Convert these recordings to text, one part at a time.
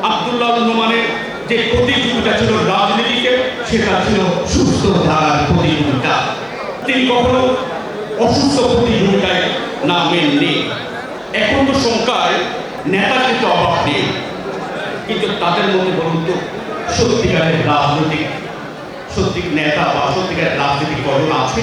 আব্দুল্লাহ নোমানের যে প্রতিযোগিতা ছিল রাজনীতিতে, সেটা ছিল সুস্থ ধারার প্রতিযোগিতা। তিনি কখনো অসুস্থ প্রতিযোগিতায় নামেননি। এখন তো সংখ্যায় নেতার কিন্তু অভাব নেই, কিন্তু তাদের মধ্যে বলুন তো সত্যিকারের রাজনৈতিক নেতা বা সত্যিকারের রাজনীতিক কজন আছে?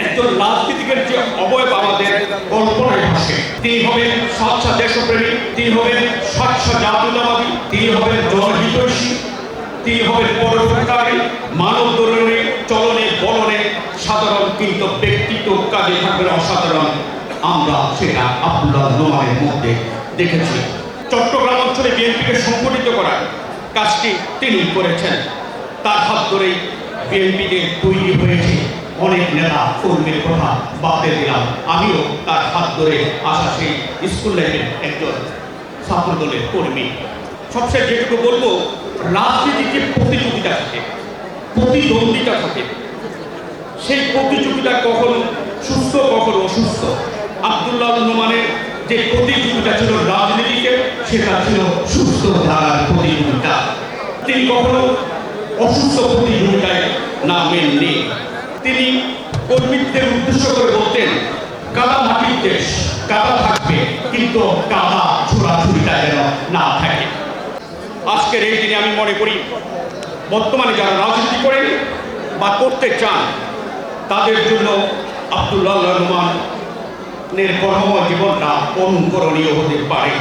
একজন রাজনীতিকের যে অবয়ব আমাদের কল্পনায় ভাসে, তিনি হবেন স্বচ্ছ দেশপ্রেমী, তিনি হবেন স্বচ্ছ জাতীয়তাবাদী, তিনি হবেন জনহিতৈষী, তিনি হবেন পরোপকারী, মানব ধরনের চলনে বলনে সাধারণ, কিন্তু ব্যক্তিত্ব কাজে থাকবেন অসাধারণ। আমরা সেটা আব্দুল্লাহ নোমানের মধ্যে দেখেছি। চট্টগ্রাম অঞ্চলে বিএনপিকে সংগঠিত করার কাজটি তিনি করেছেন। তার হাত ধরেই বিএনপিতে তৈরি হয়েছে অনেক নেতা কর্মীর কথা বাদে দিলাম। আমিও তার হাত ধরে আসা সেই স্কুল লাইফের একজন ছাত্র দলের কর্মী। সবশেষে যেটুকু বলবো, রাজনীতিতে প্রতিযোগিতা থাকে, প্রতিদ্বন্দ্বিতা থাকে, সেই প্রতিযোগিতা কখনো সুস্থ কখনো অসুস্থ। আব্দুল্লাহ নোমানের যে প্রতিযোগিতা ছিল রাজনীতিতে, সেটা ছিল সুস্থ ধারার প্রতিযোগিতা। তিনি কখনো অসুস্থ প্রতিযোগিতায় নামেননি। তিনি কর্মীদের উদ্দেশ্য করে বলতেন, কাদা মাটির দেশ, কাদা থাকবে, কিন্তু কাদা ছোড়াছুড়িটা যেন না থাকে। আজকের এই দিনে আমি মনে করি বর্তমানে যারা রাজনীতি করেন বা করতে চান, তাদের জন্য আব্দুল্লাহ নোমানের কর্মময় জীবনটা অনুকরণীয় হতে পারে।